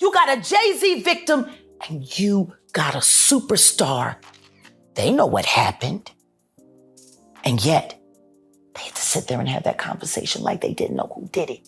You got a Jay-Z victim, and you got a superstar. They know what happened. And yet, they had to sit there and have that conversation like they didn't know who did it.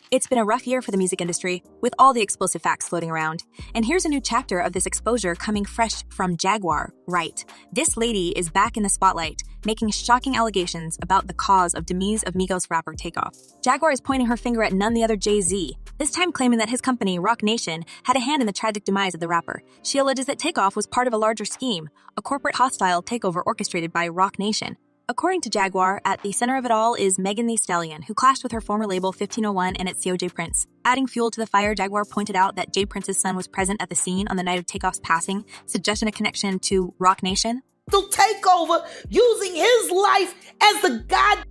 It's been a rough year for the music industry, with all the explosive facts floating around. And here's a new chapter of this exposure coming fresh from Jaguar Wright. This lady is back in the spotlight, making shocking allegations about the cause of demise of Migos rapper TakeOff. Jaguar is pointing her finger at none the other Jay-Z, this time claiming that his company, Roc Nation, had a hand in the tragic demise of the rapper. She alleges that TakeOff was part of a larger scheme, a corporate hostile takeover orchestrated by Roc Nation. According to Jaguar, at the center of it all is Megan Thee Stallion, who clashed with her former label 1501 and its CEO J. Prince. Adding fuel to the fire, Jaguar pointed out that J. Prince's son was present at the scene on the night of TakeOff's passing, suggesting a connection to Roc Nation. To take over, using his life as the god.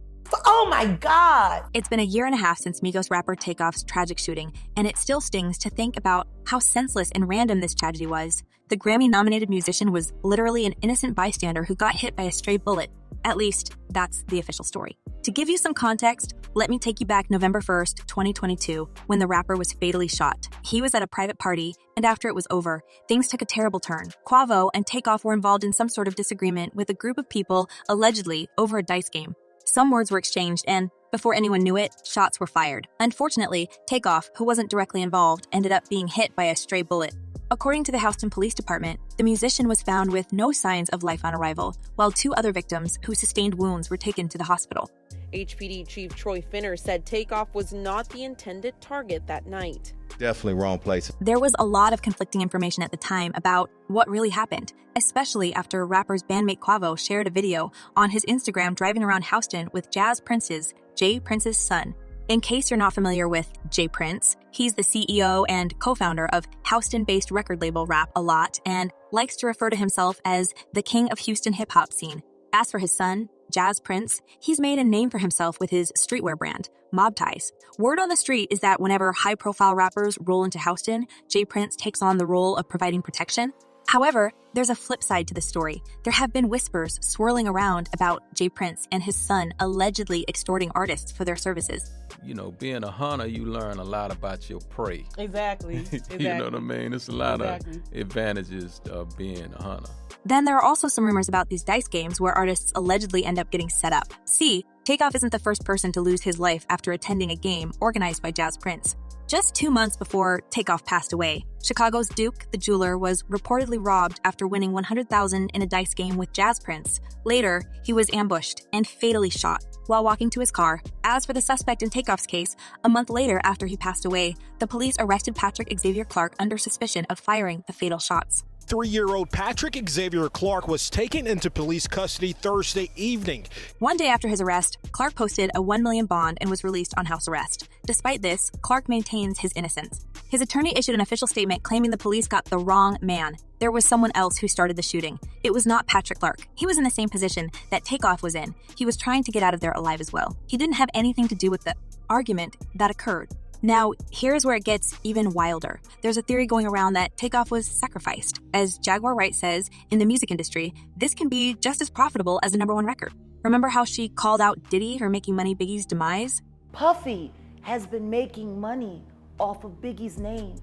Oh my God. It's been a year and a half since Migos rapper TakeOff's tragic shooting, and it still stings to think about how senseless and random this tragedy was. The Grammy-nominated musician was literally an innocent bystander who got hit by a stray bullet. At least, that's the official story. To give you some context, let me take you back November 1st, 2022, when the rapper was fatally shot. He was at a private party, and after it was over, things took a terrible turn. Quavo and TakeOff were involved in some sort of disagreement with a group of people, allegedly over a dice game. Some words were exchanged, and before anyone knew it, shots were fired. Unfortunately, TakeOff, who wasn't directly involved, ended up being hit by a stray bullet. According to the Houston Police Department, the musician was found with no signs of life on arrival, while 2 other victims who sustained wounds were taken to the hospital. HPD Chief Troy Finner said TakeOff was not the intended target that night. Definitely wrong place. There was a lot of conflicting information at the time about what really happened, especially after rapper's bandmate Quavo shared a video on his Instagram driving around Houston with J. Prince's son. In case you're not familiar with J. Prince, he's the CEO and co-founder of Houston-based record label Rap A Lot and likes to refer to himself as the king of Houston hip-hop scene. As for his son, Jazz Prince, he's made a name for himself with his streetwear brand, Mob Ties. Word on the street is that whenever high-profile rappers roll into Houston, J. Prince takes on the role of providing protection. However, there's a flip side to the story. There have been whispers swirling around about J. Prince and his son allegedly extorting artists for their services. You know, being a hunter, you learn a lot about your prey. Exactly. You know what I mean? It's a lot of advantages of being a hunter. Then there are also some rumors about these dice games where artists allegedly end up getting set up. See, TakeOff isn't the first person to lose his life after attending a game organized by Jazz Prince. Just 2 months before TakeOff passed away, Chicago's Duke, the jeweler, was reportedly robbed after winning $100,000 in a dice game with Jazz Prince. Later, he was ambushed and fatally shot while walking to his car. As for the suspect in TakeOff's case, a month later after he passed away, the police arrested Patrick Xavier Clark under suspicion of firing the fatal shots. 3-year-old Patrick Xavier Clark was taken into police custody Thursday evening. One day after his arrest, Clark posted a $1 million bond and was released on house arrest. Despite this, Clark maintains his innocence. His attorney issued an official statement claiming the police got the wrong man. There was someone else who started the shooting. It was not Patrick Clark. He was in the same position that TakeOff was in. He was trying to get out of there alive as well. He didn't have anything to do with the argument that occurred. Now, here's where it gets even wilder. There's a theory going around that TakeOff was sacrificed. As Jaguar Wright says, in the music industry, this can be just as profitable as a #1 record. Remember how she called out Diddy for making Money Biggie's demise? Puffy has been making money off of Biggie's name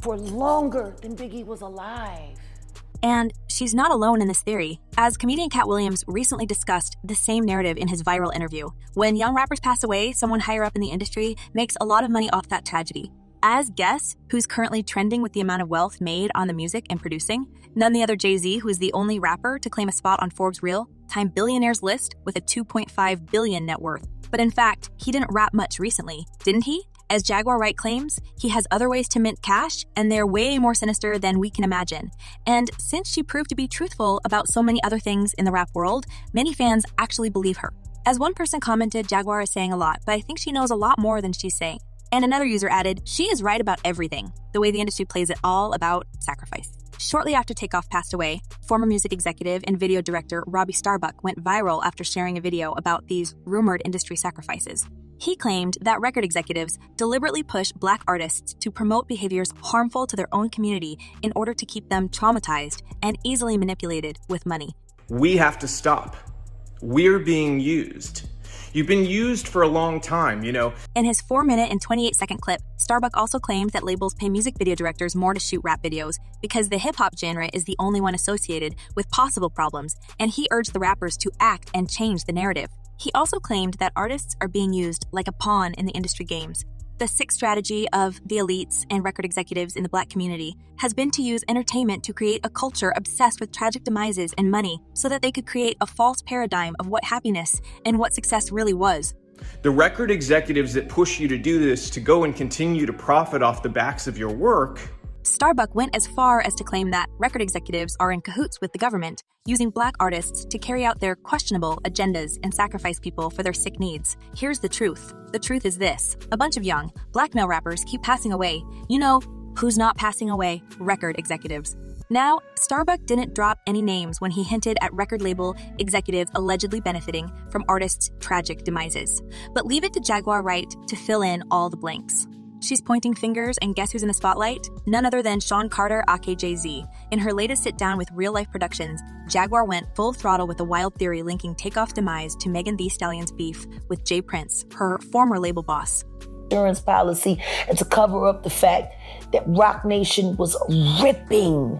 for longer than Biggie was alive. And she's not alone in this theory, as comedian Cat Williams recently discussed the same narrative in his viral interview. When young rappers pass away, someone higher up in the industry makes a lot of money off that tragedy. As guess who's currently trending with the amount of wealth made on the music and producing? None the other Jay-Z, who is the only rapper to claim a spot on Forbes' Real-Time Billionaires list with a $2.5 billion net worth. But in fact, he didn't rap much recently, didn't he? As Jaguar Wright claims, he has other ways to mint cash, and they're way more sinister than we can imagine. And since she proved to be truthful about so many other things in the rap world, many fans actually believe her. As one person commented, Jaguar is saying a lot, but I think she knows a lot more than she's saying. And another user added, she is right about everything, the way the industry plays it all about sacrifice. Shortly after TakeOff passed away, former music executive and video director Robbie Starbuck went viral after sharing a video about these rumored industry sacrifices. He claimed that record executives deliberately push Black artists to promote behaviors harmful to their own community in order to keep them traumatized and easily manipulated with money. We have to stop. We're being used. You've been used for a long time, you know. In his 4-minute and 28-second clip, Starbuck also claimed that labels pay music video directors more to shoot rap videos because the hip-hop genre is the only one associated with possible problems, and he urged the rappers to act and change the narrative. He also claimed that artists are being used like a pawn in the industry games. The sixth strategy of the elites and record executives in the Black community has been to use entertainment to create a culture obsessed with tragic demises and money so that they could create a false paradigm of what happiness and what success really was. The record executives that push you to do this, to go and continue to profit off the backs of your work. Starbuck went as far as to claim that record executives are in cahoots with the government, using Black artists to carry out their questionable agendas and sacrifice people for their sick needs. Here's the truth. The truth is this. A bunch of young, Black male rappers keep passing away. You know who's not passing away? Record executives. Now, Starbuck didn't drop any names when he hinted at record label executives allegedly benefiting from artists' tragic demises. But leave it to Jaguar Wright to fill in all the blanks. She's pointing fingers, and guess who's in the spotlight? None other than Sean Carter, aka Jay-Z. In her latest sit-down with Real Life Productions, Jaguar went full throttle with a wild theory linking TakeOff demise to Megan Thee Stallion's beef with Jay Prince, her former label boss. Insurance policy, and to cover up the fact that Roc Nation was ripping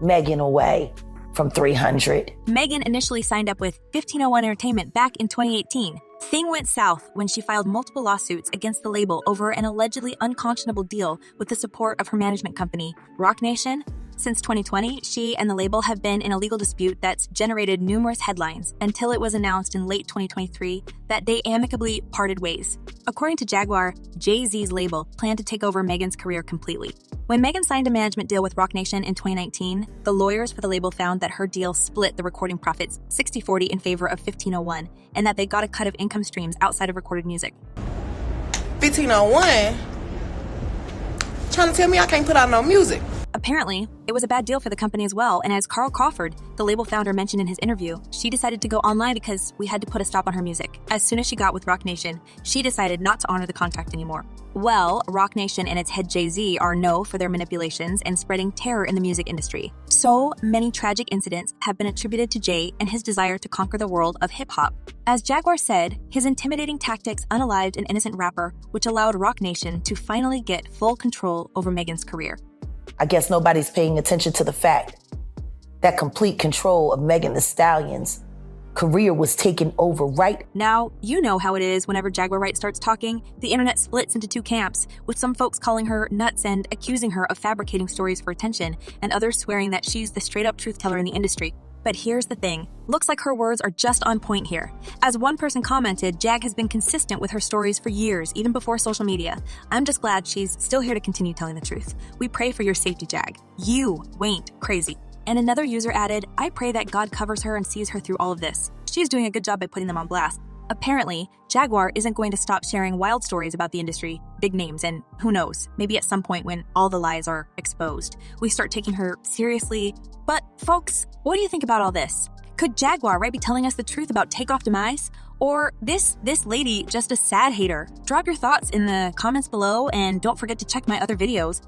Megan away from 300. Megan initially signed up with 1501 Entertainment back in 2018. Thing went south when she filed multiple lawsuits against the label over an allegedly unconscionable deal with the support of her management company, Roc Nation. Since 2020, she and the label have been in a legal dispute that's generated numerous headlines until it was announced in late 2023 that they amicably parted ways. According to Jaguar, Jay-Z's label planned to take over Megan's career completely. When Megan signed a management deal with Roc Nation in 2019, the lawyers for the label found that her deal split the recording profits 60-40 in favor of 1501, and that they got a cut of income streams outside of recorded music. 1501? Trying to tell me I can't put out no music? Apparently, it was a bad deal for the company as well, and as Carl Crawford, the label founder, mentioned in his interview, she decided to go online because we had to put a stop on her music. As soon as she got with Roc Nation, she decided not to honor the contract anymore. Well, Roc Nation and its head Jay-Z are known for their manipulations and spreading terror in the music industry. So many tragic incidents have been attributed to Jay and his desire to conquer the world of hip-hop. As Jaguar said, his intimidating tactics unalived an innocent rapper, which allowed Roc Nation to finally get full control over Megan's career. I guess nobody's paying attention to the fact that complete control of Megan Thee Stallion's career was taken over right. Now, you know how it is whenever Jaguar Wright starts talking, the internet splits into two camps, with some folks calling her nuts and accusing her of fabricating stories for attention, and others swearing that she's the straight-up truth teller in the industry. But here's the thing. Looks like her words are just on point here. As one person commented, Jag has been consistent with her stories for years, even before social media. I'm just glad she's still here to continue telling the truth. We pray for your safety, Jag. You ain't crazy. And another user added, I pray that God covers her and sees her through all of this. She's doing a good job by putting them on blast. Apparently, Jaguar isn't going to stop sharing wild stories about the industry, big names, and who knows, maybe at some point when all the lies are exposed, we start taking her seriously. But folks, what do you think about all this? Could Jaguar Wright be telling us the truth about TakeOff demise? Or this lady just a sad hater? Drop your thoughts in the comments below, and don't forget to check my other videos.